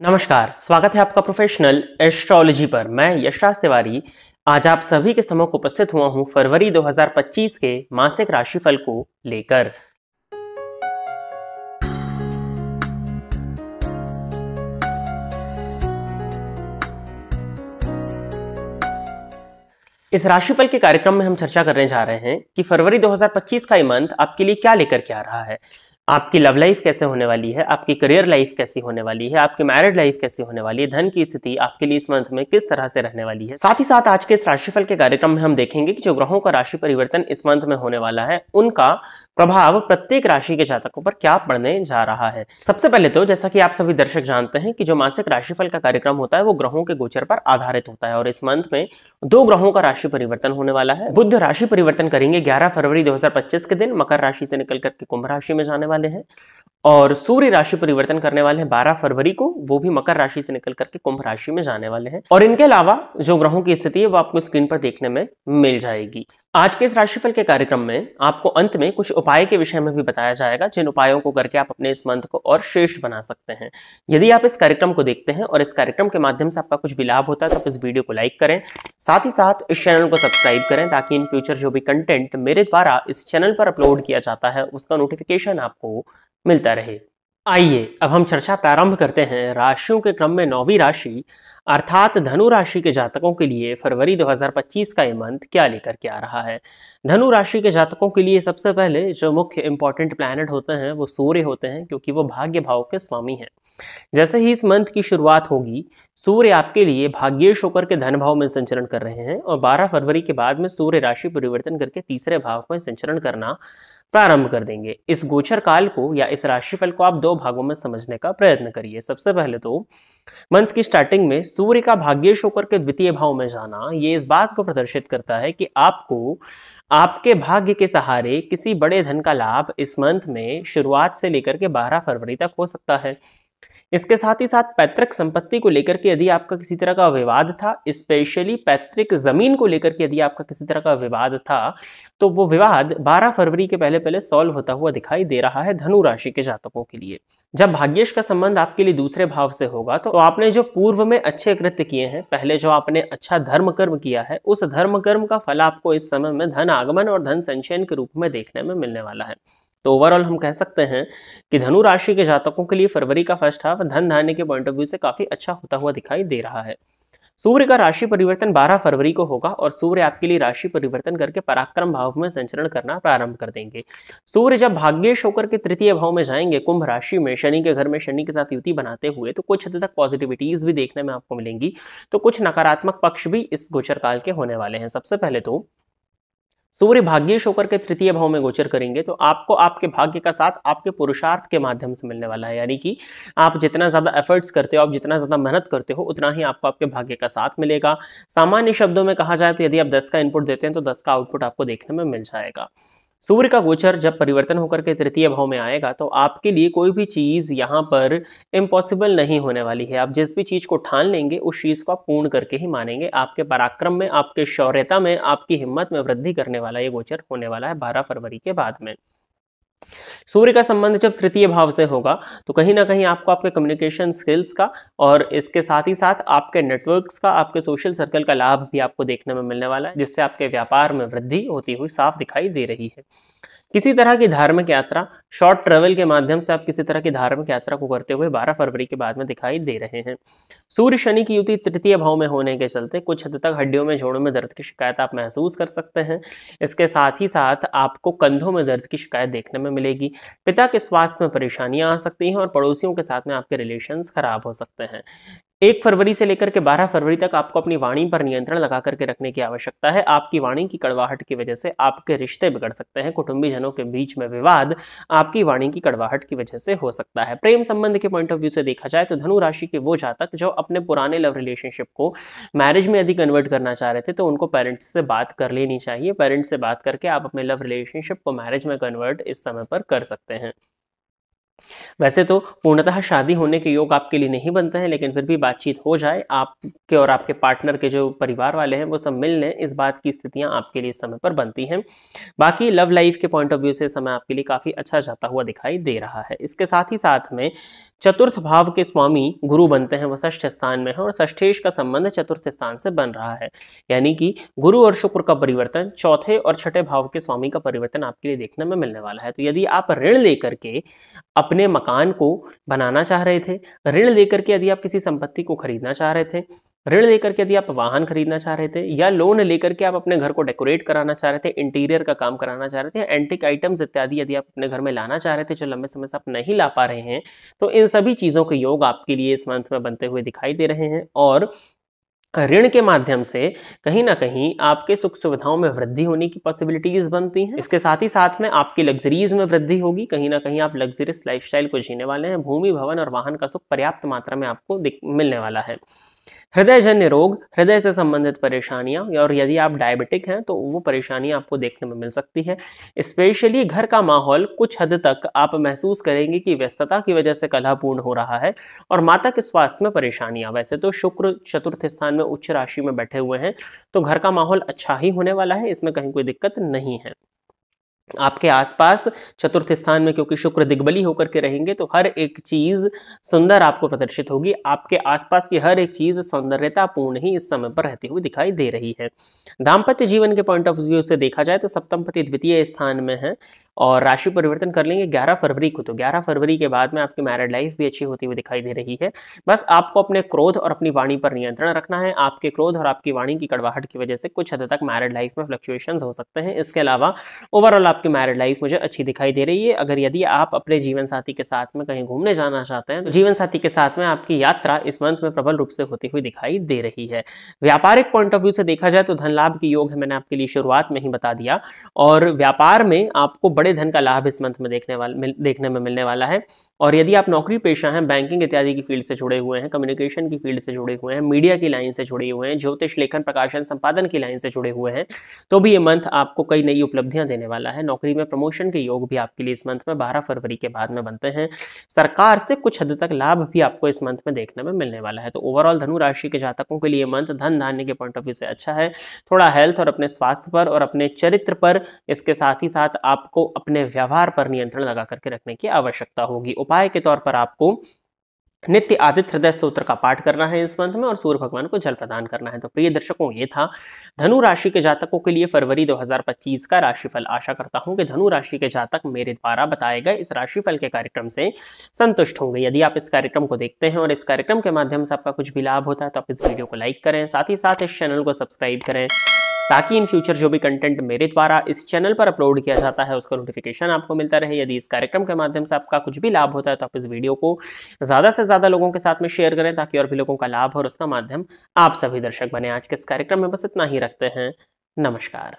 नमस्कार, स्वागत है आपका प्रोफेशनल एस्ट्रोलॉजी पर। मैं यशराज तिवारी आज आप सभी के सम्मुख उपस्थित हुआ हूं फरवरी 2025 के मासिक राशिफल को लेकर। इस राशिफल के कार्यक्रम में हम चर्चा करने जा रहे हैं कि फरवरी 2025 का ये मंथ आपके लिए क्या लेकर के आ रहा है। आपकी लव लाइफ कैसे होने वाली है, आपकी करियर लाइफ कैसी होने वाली है, आपकी मैरिड लाइफ कैसी होने वाली है, धन की स्थिति आपके लिए इस मंथ में किस तरह से रहने वाली है। साथ ही साथ आज के इस राशिफल के कार्यक्रम में हम देखेंगे कि जो ग्रहों का राशि परिवर्तन इस मंथ में होने वाला है, उनका प्रभाव प्रत्येक राशि के जातकों पर क्या पड़ने जा रहा है। सबसे पहले तो जैसा कि आप सभी दर्शक जानते हैं कि जो मासिक राशिफल का कार्यक्रम होता है वो ग्रहों के गोचर पर आधारित होता है और इस मंथ में दो ग्रहों का राशि परिवर्तन होने वाला है। बुध राशि परिवर्तन करेंगे 11 फरवरी 2025 के दिन, मकर राशि से निकल करके कुंभ राशि में जाने वाले हैं और सूर्य राशि परिवर्तन करने वाले हैं 12 फरवरी को, वो भी मकर राशि से निकल करके कुंभ राशि में जाने वाले हैं। और इनके अलावा जो ग्रहों की स्थिति है वो आपको स्क्रीन पर देखने में मिल जाएगी। आज के इस राशिफल के कार्यक्रम में आपको अंत में कुछ उपाय के विषय में भी बताया जाएगा, जिन उपायों को करके आप अपने इस मंथ को और श्रेष्ठ बना सकते हैं। यदि आप इस कार्यक्रम को देखते हैं और इस कार्यक्रम के माध्यम से आपका कुछ भी लाभ होता है तो आप इस वीडियो को लाइक करें, साथ ही साथ इस चैनल को सब्सक्राइब करें ताकि इन फ्यूचर जो भी कंटेंट मेरे द्वारा इस चैनल पर अपलोड किया जाता है उसका नोटिफिकेशन आपको मिलता रहे। आइए अब हम चर्चा प्रारंभ करते हैं राशियों के क्रम में 9वीं राशि अर्थात धनु राशि के जातकों के लिए फरवरी 2025 का ये मंथ क्या लेकर के आ रहा है। धनु राशि के जातकों के लिए सबसे पहले जो मुख्य इंपॉर्टेंट प्लैनेट होते हैं वो सूर्य होते हैं, क्योंकि वो भाग्य भाव के स्वामी हैं। जैसे ही इस मंथ की शुरुआत होगी, सूर्य आपके लिए भाग्येश होकर के धन भाव में संचरण कर रहे हैं और 12 फरवरी के बाद में सूर्य राशि परिवर्तन करके तीसरे भाव में संचरण करना प्रारंभ कर देंगे। इस गोचर काल को या इस राशिफल को आप दो भागों में समझने का प्रयत्न करिए। सबसे पहले तो मंथ की स्टार्टिंग में सूर्य का भाग्येश होकर के द्वितीय भाव में जाना ये इस बात को प्रदर्शित करता है कि आपको आपके भाग्य के सहारे किसी बड़े धन का लाभ इस मंथ में शुरुआत से लेकर के 12 फरवरी तक हो सकता है। इसके साथ ही साथ पैतृक संपत्ति को लेकर के यदि आपका किसी तरह का विवाद था, स्पेशली पैतृक जमीन को लेकर के यदि आपका किसी तरह का विवाद था, तो वो विवाद 12 फरवरी के पहले पहले सॉल्व होता हुआ दिखाई दे रहा है धनु राशि के जातकों के लिए। जब भाग्येश का संबंध आपके लिए दूसरे भाव से होगा तो आपने जो पूर्व में अच्छे कृत्य किए हैं, पहले जो आपने अच्छा धर्म कर्म किया है, उस धर्म कर्म का फल आपको इस समय में धन आगमन और धन संचयन के रूप में देखने में मिलने वाला है। तो ओवरऑल हम कह सकते हैं कि धनु राशि के जातकों के लिए फरवरी का फर्स्ट हाफ धन धान्य के पॉइंट ऑफ व्यू से काफी अच्छा होता हुआ दिखाई दे रहा है। सूर्य का राशि परिवर्तन 12 फरवरी को होगा और सूर्य आपके लिए राशि परिवर्तन करके पराक्रम भाव में संचरण करना प्रारंभ कर देंगे। सूर्य जब भाग्येश होकर के तृतीय भाव में जाएंगे कुंभ राशि में, शनि के घर में शनि के साथ युति बनाते हुए, तो कुछ हद तक पॉजिटिविटीज भी देखने में आपको मिलेंगी, तो कुछ नकारात्मक पक्ष भी इस गोचर काल के होने वाले हैं। सबसे पहले तो सूर्य भाग्येश होकर के तृतीय भाव में गोचर करेंगे तो आपको आपके भाग्य का साथ आपके पुरुषार्थ के माध्यम से मिलने वाला है। यानी कि आप जितना ज्यादा एफर्ट्स करते हो, आप जितना ज्यादा मेहनत करते हो, उतना ही आपको आपके भाग्य का साथ मिलेगा। सामान्य शब्दों में कहा जाए तो यदि आप 10 का इनपुट देते हैं तो 10 का आउटपुट आपको देखने में मिल जाएगा। सूर्य का गोचर जब परिवर्तन होकर के तृतीय भाव में आएगा तो आपके लिए कोई भी चीज यहाँ पर इम्पॉसिबल नहीं होने वाली है। आप जिस भी चीज को ठान लेंगे उस चीज को आप पूर्ण करके ही मानेंगे। आपके पराक्रम में, आपके शौर्यता में, आपकी हिम्मत में वृद्धि करने वाला ये गोचर होने वाला है 12 फरवरी के बाद में। सूर्य का संबंध जब तृतीय भाव से होगा तो कहीं ना कहीं आपको आपके कम्युनिकेशन स्किल्स का और इसके साथ ही साथ आपके नेटवर्क्स का, आपके सोशल सर्कल का लाभ भी आपको देखने में मिलने वाला है, जिससे आपके व्यापार में वृद्धि होती हुई साफ दिखाई दे रही है। किसी तरह की धार्मिक यात्रा, शॉर्ट ट्रेवल के माध्यम से आप किसी तरह की धार्मिक यात्रा को करते हुए 12 फरवरी के बाद में दिखाई दे रहे हैं। सूर्य शनि की युति तृतीय भाव में होने के चलते कुछ हद तक हड्डियों में, जोड़ों में दर्द की शिकायत आप महसूस कर सकते हैं। इसके साथ ही साथ आपको कंधों में दर्द की शिकायत देखने में मिलेगी। पिता के स्वास्थ्य में परेशानियां आ सकती हैं और पड़ोसियों के साथ में आपके रिलेशंस खराब हो सकते हैं। 1 फरवरी से लेकर के 12 फरवरी तक आपको अपनी वाणी पर नियंत्रण लगा करके रखने की आवश्यकता है। आपकी वाणी की कड़वाहट की वजह से आपके रिश्ते बिगड़ सकते हैं। कुटुंबी जनों के बीच में विवाद आपकी वाणी की कड़वाहट की वजह से हो सकता है। प्रेम संबंध के पॉइंट ऑफ व्यू से देखा जाए तो धनु राशि के वो जातक जो अपने पुराने लव रिलेशनशिप को मैरिज में यदि कन्वर्ट करना चाह रहे थे तो उनको पेरेंट्स से बात कर लेनी चाहिए। पेरेंट्स से बात करके आप अपने लव रिलेशनशिप को मैरिज में कन्वर्ट इस समय पर कर सकते हैं। वैसे तो पूर्णतः शादी होने के योग आपके लिए नहीं बनते हैं, लेकिन फिर भी बातचीत हो जाए, आपके और आपके पार्टनर के जो परिवार वाले हैं वो सब मिल लें, इस बात की स्थितियां आपके लिए इस समय पर बनती हैं। बाकी लव लाइफ के पॉइंट ऑफ व्यू से समय आपके लिए काफ़ी अच्छा जाता हुआ दिखाई दे रहा है। इसके साथ ही साथ में चतुर्थ भाव के स्वामी गुरु बनते हैं, वो षष्ठ स्थान में है और षष्ठेश का संबंध चतुर्थ स्थान से बन रहा है। यानी कि गुरु और शुक्र का परिवर्तन, चौथे और छठे भाव के स्वामी का परिवर्तन आपके लिए देखने में मिलने वाला है। तो यदि आप ऋण लेकर के अपने मकान को बनाना चाह रहे थे, ऋण लेकर के यदि आप किसी संपत्ति को खरीदना चाह रहे थे, ऋण लेकर के यदि आप वाहन खरीदना चाह रहे थे, या लोन लेकर के आप अपने घर को डेकोरेट कराना चाह रहे थे, इंटीरियर का काम कराना चाह रहे थे, एंटिक आइटम्स इत्यादि यदि आप अपने घर में लाना चाह रहे थे जो लंबे समय से आप नहीं ला पा रहे हैं, तो इन सभी चीज़ों के योग आपके लिए इस मंथ में बनते हुए दिखाई दे रहे हैं। और ऋण के माध्यम से कहीं ना कहीं आपके सुख सुविधाओं में वृद्धि होने की पॉसिबिलिटीज बनती हैं। इसके साथ ही साथ में आपकी लग्जरीज में वृद्धि होगी, कहीं ना कहीं आप लग्जरियस लाइफस्टाइल को जीने वाले हैं। भूमि, भवन और वाहन का सुख पर्याप्त मात्रा में आपको मिलने वाला है। हृदयजन्य रोग, हृदय से संबंधित परेशानियां, और यदि आप डायबिटिक हैं तो वो परेशानियां आपको देखने में मिल सकती है। स्पेशली घर का माहौल कुछ हद तक आप महसूस करेंगे कि व्यस्तता की वजह से कलहपूर्ण हो रहा है। और माता के स्वास्थ्य में परेशानियां, वैसे तो शुक्र चतुर्थ स्थान में उच्च राशि में बैठे हुए हैं, तो घर का माहौल अच्छा ही होने वाला है, इसमें कहीं कोई दिक्कत नहीं है। आपके आसपास चतुर्थ स्थान में क्योंकि शुक्र दिग्बली होकर के रहेंगे, तो हर एक चीज सुंदर आपको प्रदर्शित होगी। आपके आसपास की हर एक चीज सौंदर्यतापूर्ण ही इस समय पर रहती हुई दिखाई दे रही है। दाम्पत्य जीवन के पॉइंट ऑफ व्यू से देखा जाए तो सप्तम पति द्वितीय स्थान में है और राशि परिवर्तन कर लेंगे 11 फरवरी को, तो 11 फरवरी के बाद में आपकी मैरिड लाइफ भी अच्छी होती हुई दिखाई दे रही है। बस आपको अपने क्रोध और अपनी वाणी पर नियंत्रण रखना है। आपके क्रोध और आपकी वाणी की कड़वाहट की वजह से कुछ हद तक मैरिड लाइफ में फ्लक्चुएशंस हो सकते हैं। इसके अलावा ओवरऑल आपकी मैरिड लाइफ मुझे अच्छी दिखाई दे रही है। अगर यदि आप अपने जीवन साथी के साथ में कहीं घूमने जाना चाहते हैं, तो जीवन साथी के साथ में आपकी यात्रा इस मंथ में प्रबल रूप से होती हुई दिखाई दे रही है। व्यापारिक पॉइंट ऑफ व्यू से देखा जाए तो धन लाभ की योग है, मैंने आपके लिए शुरुआत में ही बता दिया। और व्यापार में आपको बड़े धन का लाभ इस मंथ में देखने में मिलने वाला है। और यदि आप नौकरी पेशा हैं, बैंकिंग इत्यादि की फील्ड से जुड़े हुए हैं, कम्युनिकेशन की फील्ड से जुड़े हुए हैं, मीडिया की लाइन से जुड़े हुए हैं, ज्योतिष लेखन प्रकाशन संपादन की लाइन से जुड़े हुए हैं, तो भी ये मंथ आपको कई नई उपलब्धियां देने वाला है। नौकरी में प्रमोशन के योग भी आपके लिए इस मंथ में 12 फरवरी के बाद में बनते हैं। सरकार से कुछ हद तक लाभ भी आपको इस मंथ में देखने में मिलने वाला है। तो ओवरऑल धनु राशि के जातकों के लिए मंथ धन धान्य के पॉइंट ऑफ व्यू से अच्छा है। थोड़ा हेल्थ और अपने स्वास्थ्य पर और अपने चरित्र पर, इसके साथ ही साथ आपको अपने व्यवहार पर नियंत्रण लगा करके रखने की आवश्यकता होगी। उपाय के तौर पर आपको नित्य आदित्य हृदय स्तोत्र का पाठ करना है इस मंथ में और सूर्य भगवान को जल प्रदान करना है। तो प्रिय दर्शकों, ये था धनु राशि के जातकों के लिए फरवरी 2025 का राशिफल। आशा करता हूं कि धनु राशि के जातक मेरे द्वारा बताए गए इस राशिफल के कार्यक्रम से संतुष्ट होंगे। यदि आप इस कार्यक्रम को देखते हैं और इस कार्यक्रम के माध्यम से आपका कुछ भी लाभ होता है, तो आप इस वीडियो को लाइक करें, साथ ही साथ इस चैनल को सब्सक्राइब करें, ताकि इन फ्यूचर जो भी कंटेंट मेरे द्वारा इस चैनल पर अपलोड किया जाता है उसका नोटिफिकेशन आपको मिलता रहे। यदि इस कार्यक्रम के माध्यम से आपका कुछ भी लाभ होता है, तो आप इस वीडियो को ज़्यादा से ज़्यादा लोगों के साथ में शेयर करें, ताकि और भी लोगों का लाभ हो और उसका माध्यम आप सभी दर्शक बने। आज के इस कार्यक्रम में बस इतना ही रखते हैं। नमस्कार।